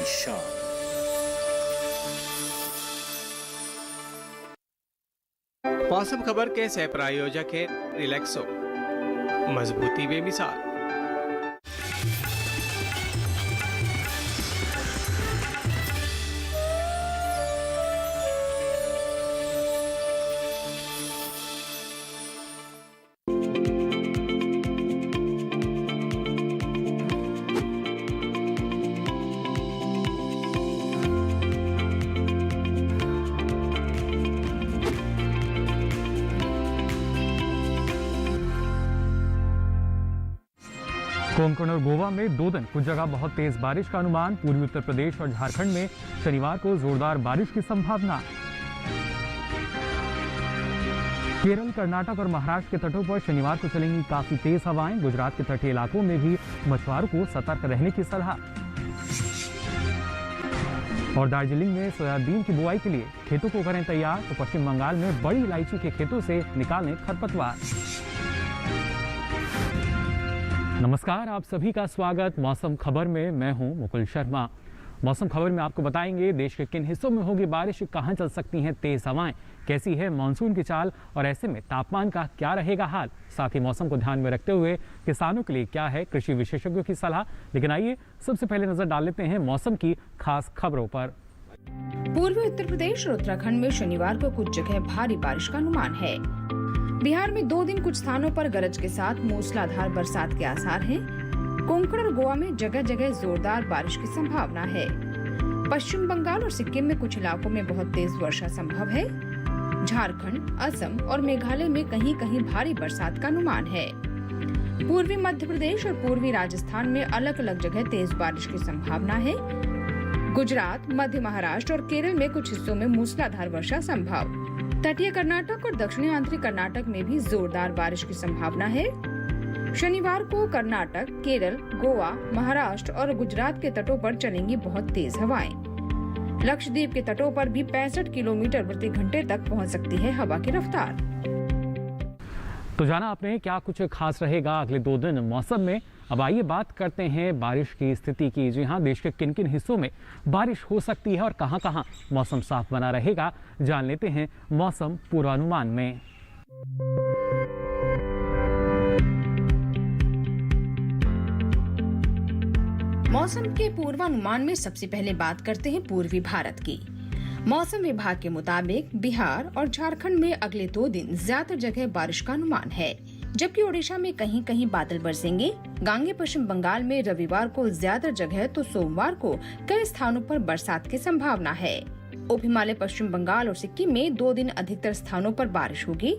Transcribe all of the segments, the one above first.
की शान। मौसम खबर के सह प्रायोजक है रिलैक्सो, मजबूती बेमिसाल। कोंकण और गोवा में 2 दिन कुछ जगह बहुत तेज बारिश का अनुमान। पूर्वी उत्तर प्रदेश और झारखंड में शनिवार को जोरदार बारिश की संभावना। केरल, कर्नाटक और महाराष्ट्र के तटों पर शनिवार को चलेंगी काफी तेज हवाएं। गुजरात के तटीय इलाकों में भी मछुआरों को सतर्क रहने की सलाह। और दार्जिलिंग में सोयाबीन की बुआई के लिए खेतों को करें तैयार। तो पश्चिम बंगाल में बड़ी इलायची के खेतों से निकालें खरपतवार। नमस्कार, आप सभी का स्वागत मौसम खबर में। मैं हूं मुकुल शर्मा। मौसम खबर में आपको बताएंगे देश के किन हिस्सों में होगी बारिश, कहां चल सकती हैं तेज हवाएं, कैसी है मानसून की चाल और ऐसे में तापमान का क्या रहेगा हाल। साथ ही मौसम को ध्यान में रखते हुए किसानों के लिए क्या है कृषि विशेषज्ञों की सलाह। लेकिन आइए सबसे पहले नजर डाल लेते हैं मौसम की खास खबरों पर। पूर्वी उत्तर प्रदेश और उत्तराखंड में शनिवार को कुछ जगह भारी बारिश का अनुमान है। बिहार में 2 दिन कुछ स्थानों पर गरज के साथ मूसलाधार बरसात के आसार हैं। कोंकण और गोवा में जगह जगह जोरदार बारिश की संभावना है। पश्चिम बंगाल और सिक्किम में कुछ इलाकों में बहुत तेज वर्षा संभव है। झारखंड, असम और मेघालय में कहीं कहीं भारी बरसात का अनुमान है। पूर्वी मध्य प्रदेश और पूर्वी राजस्थान में अलग अलग जगह तेज बारिश की संभावना है। गुजरात, मध्य महाराष्ट्र और केरल में कुछ हिस्सों में मूसलाधार वर्षा संभव। तटीय कर्नाटक और दक्षिणी आंतरिक कर्नाटक में भी जोरदार बारिश की संभावना है। शनिवार को कर्नाटक, केरल, गोवा, महाराष्ट्र और गुजरात के तटों पर चलेंगी बहुत तेज हवाएं। लक्षद्वीप के तटों पर भी 65 किलोमीटर प्रति घंटे तक पहुंच सकती है हवा की रफ्तार। तो जाना आपने क्या कुछ खास रहेगा अगले 2 दिन मौसम में। अब आइए बात करते हैं बारिश की स्थिति की। जी हाँ, देश के किन किन हिस्सों में बारिश हो सकती है और कहां कहां मौसम साफ बना रहेगा, जान लेते हैं मौसम पूर्वानुमान में। मौसम के पूर्वानुमान में सबसे पहले बात करते हैं पूर्वी भारत की। मौसम विभाग के मुताबिक बिहार और झारखंड में अगले 2 दिन ज्यादा जगह बारिश का अनुमान है, जबकि ओडिशा में कहीं कहीं बादल बरसेंगे। गांगे पश्चिम बंगाल में रविवार को ज्यादा जगह तो सोमवार को कई स्थानों पर बरसात की संभावना है। उप हिमालय पश्चिम बंगाल और सिक्किम में 2 दिन अधिकतर स्थानों पर बारिश होगी।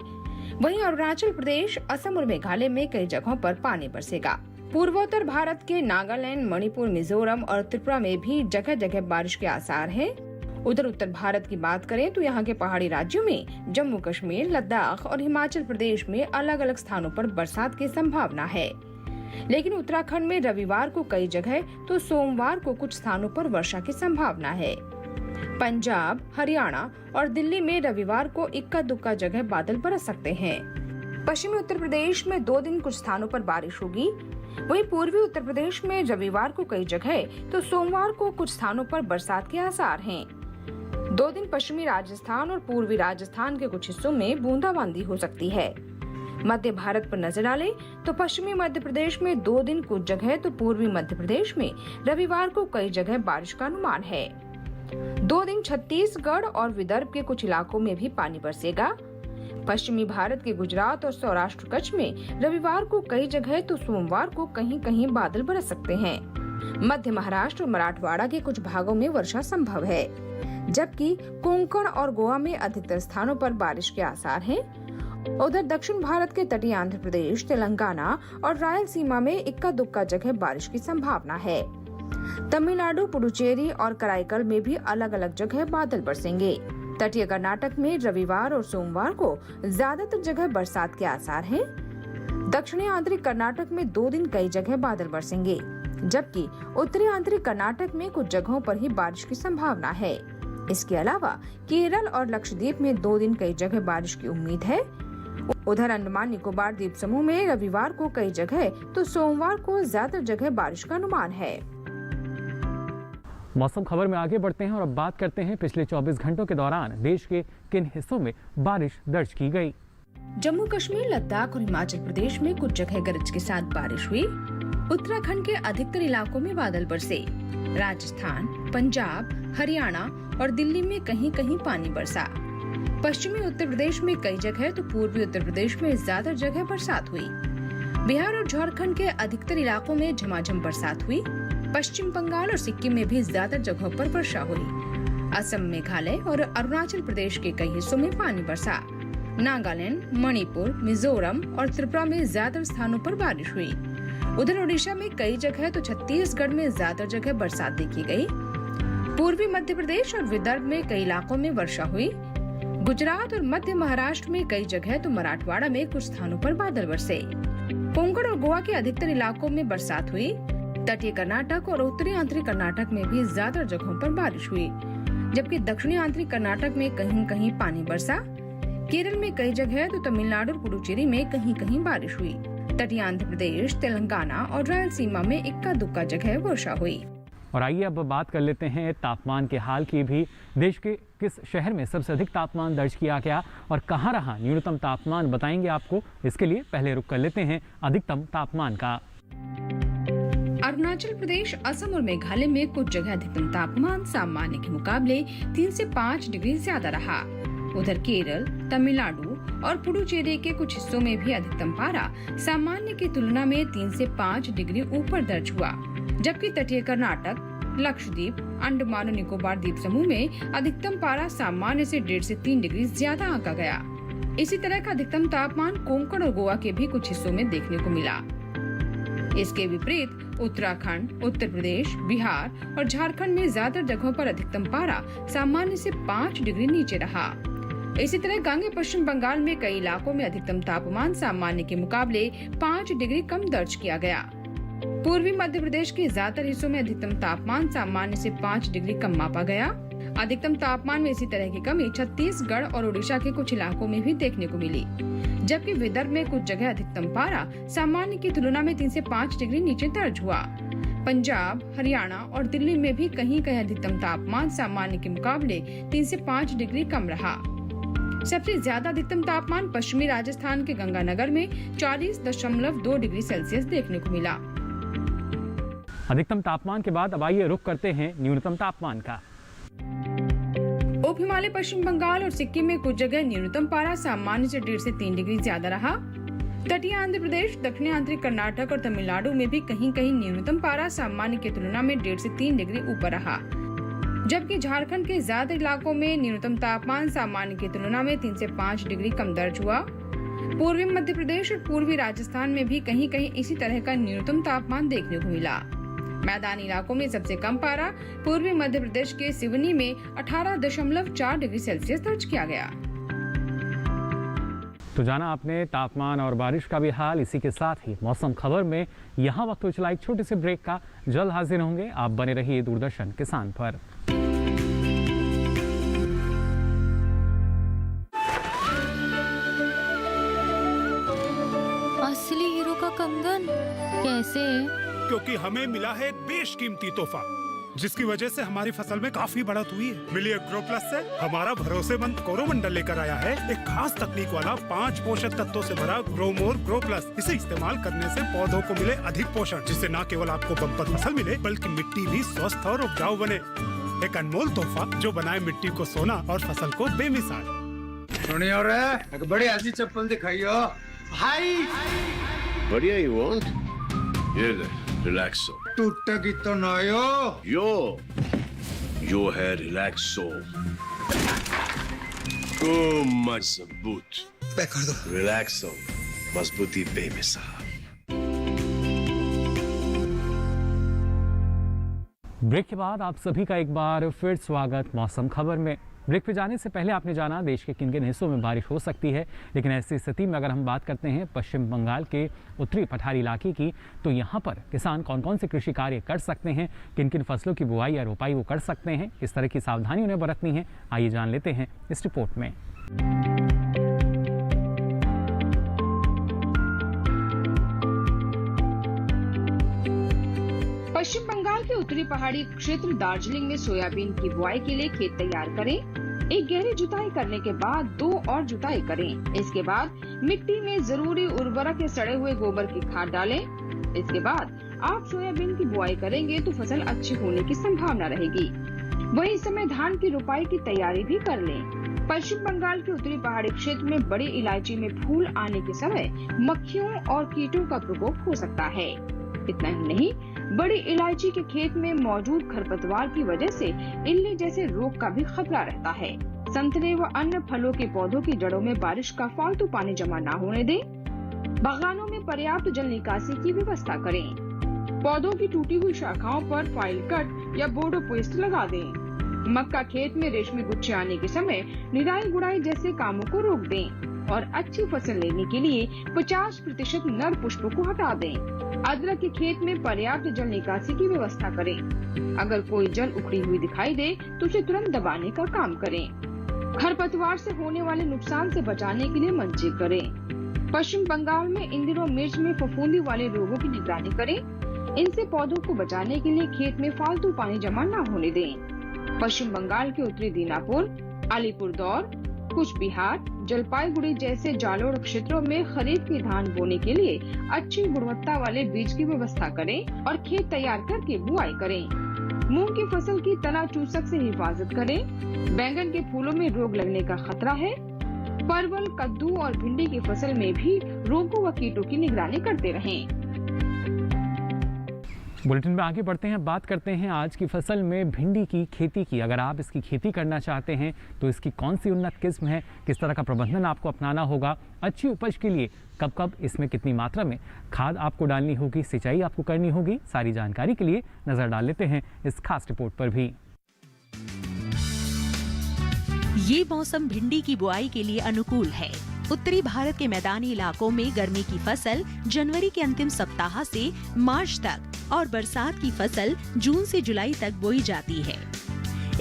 वहीं अरुणाचल प्रदेश, असम और मेघालय में कई जगहों पर पानी बरसेगा। पूर्वोत्तर भारत के नागालैंड, मणिपुर, मिजोरम और त्रिपुरा में भी जगह जगह बारिश के आसार हैं। उधर उत्तर भारत की बात करें तो यहाँ के पहाड़ी राज्यों में जम्मू कश्मीर, लद्दाख और हिमाचल प्रदेश में अलग अलग स्थानों पर बरसात की संभावना है। लेकिन उत्तराखंड में रविवार को कई जगह तो सोमवार को कुछ स्थानों पर वर्षा की संभावना है। पंजाब, हरियाणा और दिल्ली में रविवार को इक्का दुक्का जगह बादल बरस सकते हैं। पश्चिमी उत्तर प्रदेश में 2 दिन कुछ स्थानों पर बारिश होगी। वहीं पूर्वी उत्तर प्रदेश में रविवार को कई जगह तो सोमवार को कुछ स्थानों पर बरसात के आसार हैं। 2 दिन पश्चिमी राजस्थान और पूर्वी राजस्थान के कुछ हिस्सों में बूंदाबांदी हो सकती है। मध्य भारत पर नजर डालें तो पश्चिमी मध्य प्रदेश में 2 दिन कुछ जगह तो पूर्वी मध्य प्रदेश में रविवार को कई जगह बारिश का अनुमान है। 2 दिन छत्तीसगढ़ और विदर्भ के कुछ इलाकों में भी पानी बरसेगा। पश्चिमी भारत के गुजरात और सौराष्ट्र कच्छ में रविवार को कई जगह तो सोमवार को कहीं कहीं बादल बरस सकते हैं। मध्य महाराष्ट्र और मराठवाड़ा के कुछ भागों में वर्षा संभव है, जबकि कोंकण और गोवा में अधिकतर स्थानों पर बारिश के आसार हैं। उधर दक्षिण भारत के तटीय आंध्र प्रदेश, तेलंगाना और रायलसीमा में इक्का दुक्का जगह बारिश की संभावना है। तमिलनाडु, पुडुचेरी और कराईकल में भी अलग अलग जगह बादल बरसेंगे। तटीय कर्नाटक में रविवार और सोमवार को ज्यादातर जगह बरसात के आसार हैं। दक्षिणी आंतरिक कर्नाटक में 2 दिन कई जगह बादल बरसेंगे, जबकि उत्तरी आंतरिक कर्नाटक में कुछ जगहों पर ही बारिश की संभावना है। इसके अलावा केरल और लक्षद्वीप में 2 दिन कई जगह बारिश की उम्मीद है। उधर अंडमान निकोबार द्वीप समूह में रविवार को कई जगह तो सोमवार को ज्यादा जगह बारिश का अनुमान है। मौसम खबर में आगे बढ़ते हैं और अब बात करते हैं पिछले 24 घंटों के दौरान देश के किन हिस्सों में बारिश दर्ज की गई। जम्मू कश्मीर, लद्दाख और हिमाचल प्रदेश में कुछ जगह गरज के साथ बारिश हुई। उत्तराखंड के अधिकतर इलाकों में बादल बरसे। राजस्थान, पंजाब, हरियाणा और दिल्ली में कहीं कहीं पानी बरसा। पश्चिमी उत्तर प्रदेश में कई जगह तो पूर्वी उत्तर प्रदेश में ज्यादा जगह बरसात हुई। बिहार और झारखंड के अधिकतर इलाकों में झमाझम बरसात हुई। पश्चिम बंगाल और सिक्किम में भी ज्यादा जगहों पर वर्षा हुई। असम, मेघालय और अरुणाचल प्रदेश के कई हिस्सों में पानी बरसा। नागालैंड, मणिपुर, मिजोरम और त्रिपुरा में ज्यादा स्थानों पर बारिश हुई। उधर ओडिशा में कई जगह तो छत्तीसगढ़ में ज्यादा जगह बरसात देखी गई। पूर्वी मध्य प्रदेश और विदर्भ में कई इलाकों में वर्षा हुई। गुजरात और मध्य महाराष्ट्र में कई जगह तो मराठवाड़ा में कुछ स्थानों पर बादल बरसे। कोंकण और गोवा के अधिकतर इलाकों में बरसात हुई। तटीय कर्नाटक और उत्तरी आंतरिक कर्नाटक में भी ज्यादा जगहों पर बारिश हुई, जबकि दक्षिणी आंतरिक कर्नाटक में कहीं कहीं पानी बरसा। केरल में कई जगह तो तमिलनाडु और पुडुचेरी में कहीं कहीं बारिश हुई। तटीय आंध्र प्रदेश, तेलंगाना और रायलसीमा में इक्का दुक्का जगह वर्षा हुई। और आइए अब बात कर लेते हैं तापमान के हाल की भी। देश के किस शहर में सबसे अधिक तापमान दर्ज किया गया और कहां रहा न्यूनतम तापमान, बताएंगे आपको। इसके लिए पहले रुक कर लेते हैं अधिकतम तापमान का। अरुणाचल प्रदेश, असम और मेघालय में कुछ जगह अधिकतम तापमान सामान्य के मुकाबले 3 से 5 डिग्री ज्यादा रहा। उधर केरल, तमिलनाडु और पुडुचेरी के कुछ हिस्सों में भी अधिकतम पारा सामान्य की तुलना में 3 से 5 डिग्री ऊपर दर्ज हुआ, जबकि तटीय कर्नाटक, लक्षद्वीप, अंडमान और निकोबार द्वीप समूह में अधिकतम पारा सामान्य से 1.5 से 3 डिग्री ज्यादा आंका गया। इसी तरह का अधिकतम तापमान कोंकण और गोवा के भी कुछ हिस्सों में देखने को मिला। इसके विपरीत उत्तराखंड, उत्तर प्रदेश, बिहार और झारखंड में ज्यादा जगहों पर अधिकतम पारा सामान्य से 5 डिग्री नीचे रहा। इसी तरह गांगे पश्चिम बंगाल में कई इलाकों में अधिकतम तापमान सामान्य के मुकाबले 5 डिग्री कम दर्ज किया गया। पूर्वी मध्य प्रदेश के ज्यादातर हिस्सों में अधिकतम तापमान सामान्य से 5 डिग्री कम मापा गया। अधिकतम तापमान में इसी तरह की कमी छत्तीसगढ़ और ओडिशा के कुछ इलाकों में भी देखने को मिली, जबकि विदर्भ में कुछ जगह अधिकतम पारा सामान्य की तुलना में 3 से 5 डिग्री नीचे दर्ज हुआ। पंजाब, हरियाणा और दिल्ली में भी कहीं कहीं अधिकतम तापमान सामान्य के मुकाबले 3 से 5 डिग्री कम रहा। सबसे ज्यादा अधिकतम तापमान पश्चिमी राजस्थान के गंगानगर में 40.2 डिग्री सेल्सियस देखने को मिला। अधिकतम तापमान के बाद अब आइए रुक करते हैं न्यूनतम तापमान का। उप हिमालय पश्चिम बंगाल और सिक्किम में कुछ जगह न्यूनतम पारा सामान्य से 1.5 से 3 डिग्री ज्यादा रहा। तटीय आंध्र प्रदेश, दक्षिणी आंतरिक कर्नाटक और तमिलनाडु में भी कहीं कहीं न्यूनतम पारा सामान्य की तुलना में 1.5 से 3 डिग्री ऊपर रहा, जबकि झारखंड के ज्यादा इलाकों में न्यूनतम तापमान सामान्य की तुलना में 3 से 5 डिग्री कम दर्ज हुआ। पूर्वी मध्य प्रदेश और पूर्वी राजस्थान में भी कहीं कहीं इसी तरह का न्यूनतम तापमान देखने को मिला। मैदानी इलाकों में सबसे कम पारा पूर्वी मध्य प्रदेश के सिवनी में 18.4 डिग्री सेल्सियस दर्ज किया गया। तो जाना आपने तापमान और बारिश का भी हाल। इसी के साथ ही मौसम खबर में यहाँ वक्त हो चला एक छोटे से ब्रेक का। जल्द हाजिर होंगे, आप बने रहिए दूरदर्शन किसान पर। असली हीरो का कंगन कैसे? क्योंकि हमें मिला है एक बेशकीमती तोहफा, जिसकी वजह से हमारी फसल में काफी बढ़त हुई है। मिली ग्रो प्लस से हमारा भरोसेमंद कोरोमंडल लेकर आया है एक खास तकनीक वाला 5 पोषक तत्वों से भरा ग्रो मोर ग्रो प्लस। इसे इस्तेमाल करने से पौधों को मिले अधिक पोषण, जिससे न केवल आपको बम्पर फसल मिले बल्कि मिट्टी भी स्वस्थ और उपजाऊ बने। एक अनमोल तोहफा जो बनाए मिट्टी को सोना और फसल को बेमिसाल। सुनियो रे, एक बड़ी ऐसी चप्पल दिखाइयो भाई। बढ़िया you want? ये ले, रिलैक्सो। टूटेगी तो ना यो है रिलैक्सो। मजबूत। पैक कर दो। रिलैक्सो, मजबूती बेमिसाल। ब्रेक के बाद आप सभी का एक बार फिर स्वागत मौसम खबर में। ब्रेक पे जाने से पहले आपने जाना देश के किन किन हिस्सों में बारिश हो सकती है, लेकिन ऐसी स्थिति में अगर हम बात करते हैं पश्चिम बंगाल के उत्तरी पठारी इलाके की, तो यहाँ पर किसान कौन कौन से कृषि कार्य कर सकते हैं, किन किन फसलों की बुआई या रोपाई वो कर सकते हैं, किस तरह की सावधानी उन्हें बरतनी है, आइए जान लेते हैं इस रिपोर्ट में। पश्चिम बंगाल बंगाल के उत्तरी पहाड़ी क्षेत्र दार्जिलिंग में सोयाबीन की बुआई के लिए खेत तैयार करें। एक गहरी जुताई करने के बाद 2 और जुताई करें। इसके बाद मिट्टी में जरूरी उर्वरक या सड़े हुए गोबर की खाद डालें। इसके बाद आप सोयाबीन की बुआई करेंगे तो फसल अच्छी होने की संभावना रहेगी। वहीं इस समय धान की रुपाई की तैयारी भी कर लें। पश्चिम बंगाल के उत्तरी पहाड़ी क्षेत्र में बड़ी इलायची में फूल आने के समय मक्खियों और कीटों का प्रकोप हो सकता है। इतना ही नहीं, बड़ी इलायची के खेत में मौजूद खरपतवार की वजह से इल्ली जैसे रोग का भी खतरा रहता है। संतरे व अन्य फलों के पौधों की जड़ों में बारिश का फालतू पानी जमा न होने दें। बागानों में पर्याप्त जल निकासी की व्यवस्था करें। पौधों की टूटी हुई शाखाओं पर फाइल कट या बोर्डो पेस्ट लगा दें। मक्का खेत में रेशमी गुच्छे आने के समय निराई गुड़ाई जैसे कामों को रोक दें और अच्छी फसल लेने के लिए 50% नर पुष्पों को हटा दें। अदरक के खेत में पर्याप्त जल निकासी की व्यवस्था करें। अगर कोई जल उखड़ी हुई दिखाई दे तो उसे तुरंत दबाने का काम करें। खरपतवार से होने वाले नुकसान से बचाने के लिए मंचिंग करें। पश्चिम बंगाल में इन दिनों मिर्च में फफूंदी वाले रोगों की निगरानी करें। इनसे पौधों को बचाने के लिए खेत में फालतू पानी जमा न होने दें। पश्चिम बंगाल के उत्तरी दीनापुर, अलीपुरदौर, कुछ बिहार, जलपाईगुड़ी जैसे जालोर क्षेत्रों में खरीफ की धान बोने के लिए अच्छी गुणवत्ता वाले बीज की व्यवस्था करें और खेत तैयार करके बुआई करें। मूंग की फसल की तना चूसक से हिफाजत करें। बैंगन के फूलों में रोग लगने का खतरा है। परवल, कद्दू और भिंडी की फसल में भी रोगों व कीटों की निगरानी करते रहें। बुलेटिन में आगे बढ़ते हैं, बात करते हैं आज की फसल में भिंडी की खेती की। अगर आप इसकी खेती करना चाहते हैं तो इसकी कौन सी उन्नत किस्म है, किस तरह का प्रबंधन आपको अपनाना होगा, अच्छी उपज के लिए कब कब इसमें कितनी मात्रा में खाद आपको डालनी होगी, सिंचाई आपको करनी होगी, सारी जानकारी के लिए नज़र डाल लेते हैं इस खास रिपोर्ट पर भी। ये मौसम भिंडी की बुआई के लिए अनुकूल है। उत्तरी भारत के मैदानी इलाकों में गर्मी की फसल जनवरी के अंतिम सप्ताह से मार्च तक और बरसात की फसल जून से जुलाई तक बोई जाती है।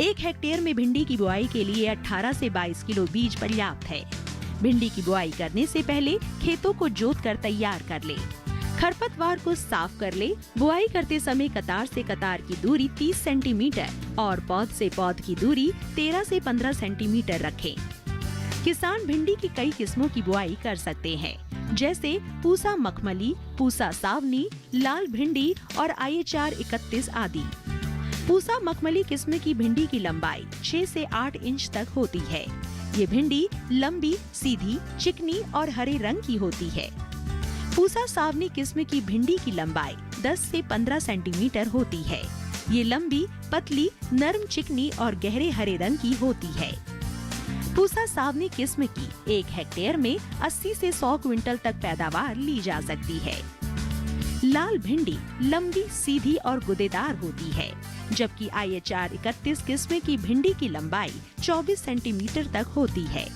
1 हेक्टेयर में भिंडी की बुआई के लिए 18 से 22 किलो बीज पर्याप्त है। भिंडी की बुआई करने से पहले खेतों को जोत कर तैयार कर ले। खरपतवार को साफ कर ले। बुआई करते समय कतार से कतार की दूरी 30 सेंटीमीटर और पौध से पौध की दूरी 13 से 15 सेंटीमीटर रखें। किसान भिंडी की कई किस्मों की बुआई कर सकते हैं, जैसे पूसा मखमली, पूसा सावनी, लाल भिंडी और IHR 31 आदि। पूसा मखमली किस्म की भिंडी की लंबाई 6 से 8 इंच तक होती है। ये भिंडी लंबी, सीधी, चिकनी और हरे रंग की होती है। पूसा सावनी किस्म की भिंडी की लंबाई 10 से 15 सेंटीमीटर होती है। ये लंबी, पतली, नरम, चिकनी और गहरे हरे रंग की होती है। पूसा सावनी किस्म की 1 हेक्टेयर में 80 से 100 क्विंटल तक पैदावार ली जा सकती है। लाल भिंडी लंबी, सीधी और गुदेदार होती है, जबकि IHR 31 किस्म की भिंडी की लंबाई 24 सेंटीमीटर तक होती है।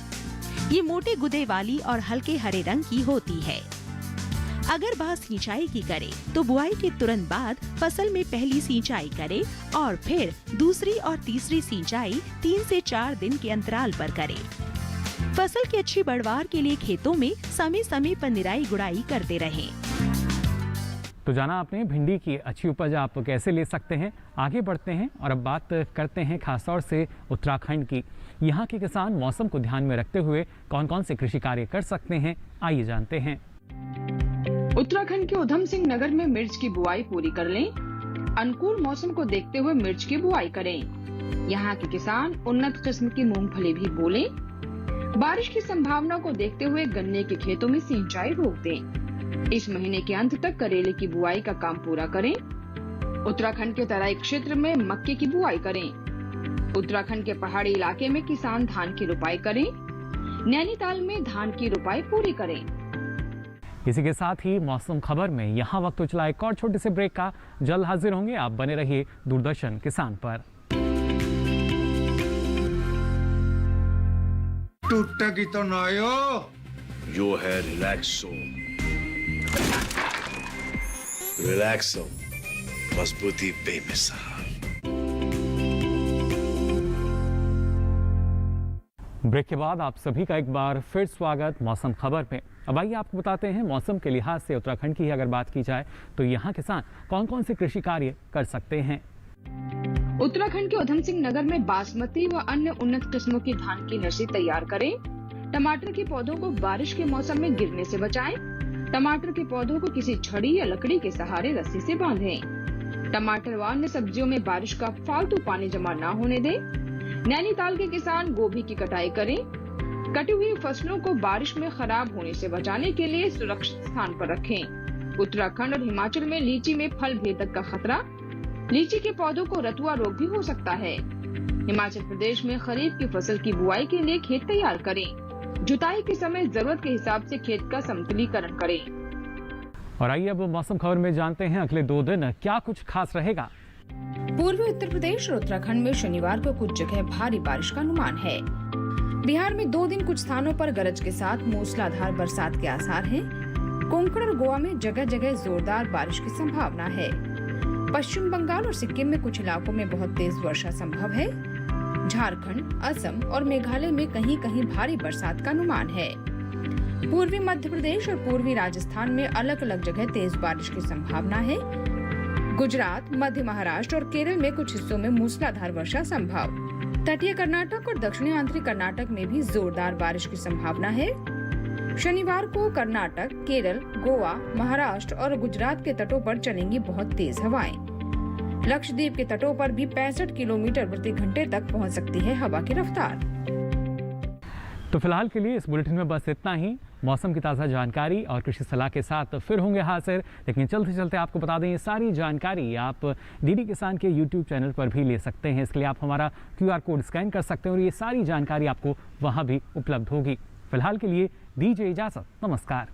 ये मोटे गुदे वाली और हल्के हरे रंग की होती है। अगर बात सिंचाई की करें तो बुआई के तुरंत बाद फसल में पहली सिंचाई करें और फिर दूसरी और तीसरी सिंचाई 3 से 4 दिन के अंतराल पर करें। फसल की अच्छी पैदावार के लिए खेतों में समय समय पर निराई गुड़ाई करते रहें। तो जाना आपने भिंडी की अच्छी उपज आप कैसे ले सकते हैं। आगे बढ़ते हैं और अब बात करते हैं खासतौर से उत्तराखंड की। यहाँ के किसान मौसम को ध्यान में रखते हुए कौन कौन से कृषि कार्य कर सकते हैं, आइए जानते हैं। उत्तराखंड के उधम सिंह नगर में मिर्च की बुआई पूरी कर लें। अनुकूल मौसम को देखते हुए मिर्च की बुआई करें। यहाँ के किसान उन्नत किस्म की मूंगफली भी बोलें। बारिश की संभावना को देखते हुए गन्ने के खेतों में सिंचाई रोक दें। इस महीने के अंत तक करेले की बुआई का काम पूरा करें। उत्तराखंड के तराई क्षेत्र में मक्के की बुआई करें। उत्तराखंड के पहाड़ी इलाके में किसान धान की रुपाई करें। नैनीताल में धान की रुपाई पूरी करें। इसी के साथ ही मौसम खबर में यहाँ वक्त हो चला एक और छोटे से ब्रेक का। जल्द हाजिर होंगे, आप बने रहिए दूरदर्शन किसान पर। टूटेगी तो ना जो है रिलैक्सो। रिलैक्सो, मजबूती बेमिसाल। ब्रेक के बाद आप सभी का एक बार फिर स्वागत मौसम खबर में। अब आइए आपको बताते हैं मौसम के लिहाज से उत्तराखंड की अगर बात की जाए तो यहाँ किसान कौन कौन से कृषि कार्य कर सकते हैं। उत्तराखंड के उधम सिंह नगर में बासमती व अन्य उन्नत किस्मों की धान की नर्सरी तैयार करें। टमाटर के पौधों को बारिश के मौसम में गिरने से बचाएं। टमाटर के पौधों को किसी छड़ी या लकड़ी के सहारे रस्सी से बांधें। टमाटर व अन्य सब्जियों में बारिश का फालतू पानी जमा न होने दें। नैनीताल के किसान गोभी की कटाई करें। कटी हुई फसलों को बारिश में खराब होने से बचाने के लिए सुरक्षित स्थान पर रखें। उत्तराखंड और हिमाचल में लीची में फल भेदक का खतरा। लीची के पौधों को रतुआ रोग भी हो सकता है। हिमाचल प्रदेश में खरीफ की फसल की बुआई के लिए खेत तैयार करें। जुताई के समय जरूरत के हिसाब से खेत का समतलीकरण करें। और आइए अब मौसम खबर में जानते हैं अगले 2 दिन क्या कुछ खास रहेगा। पूर्वी उत्तर प्रदेश और उत्तराखंड में शनिवार को कुछ जगह भारी बारिश का अनुमान है। बिहार में 2 दिन कुछ स्थानों पर गरज के साथ मूसलाधार बरसात के आसार हैं। कोंकण और गोवा में जगह जगह जोरदार बारिश की संभावना है। पश्चिम बंगाल और सिक्किम में कुछ इलाकों में बहुत तेज वर्षा संभव है। झारखंड, असम और मेघालय में कहीं कहीं भारी बरसात का अनुमान है। पूर्वी मध्य प्रदेश और पूर्वी राजस्थान में अलग अलग जगह तेज बारिश की संभावना है। गुजरात, मध्य महाराष्ट्र और केरल में कुछ हिस्सों में मूसलाधार वर्षा संभव। तटीय कर्नाटक और दक्षिणी आंतरिक कर्नाटक में भी जोरदार बारिश की संभावना है। शनिवार को कर्नाटक, केरल, गोवा, महाराष्ट्र और गुजरात के तटों पर चलेंगी बहुत तेज हवाएं। लक्षद्वीप के तटों पर भी 65 किलोमीटर प्रति घंटे तक पहुंच सकती है हवा की रफ्तार। तो फिलहाल के लिए इस बुलेटिन में बस इतना ही। मौसम की ताज़ा जानकारी और कृषि सलाह के साथ फिर होंगे हाजिर, लेकिन चलते चलते आपको बता दें ये सारी जानकारी आप डीडी किसान के YouTube चैनल पर भी ले सकते हैं। इसके लिए आप हमारा QR कोड स्कैन कर सकते हैं और ये सारी जानकारी आपको वहाँ भी उपलब्ध होगी। फिलहाल के लिए दीजिए इजाज़त, नमस्कार।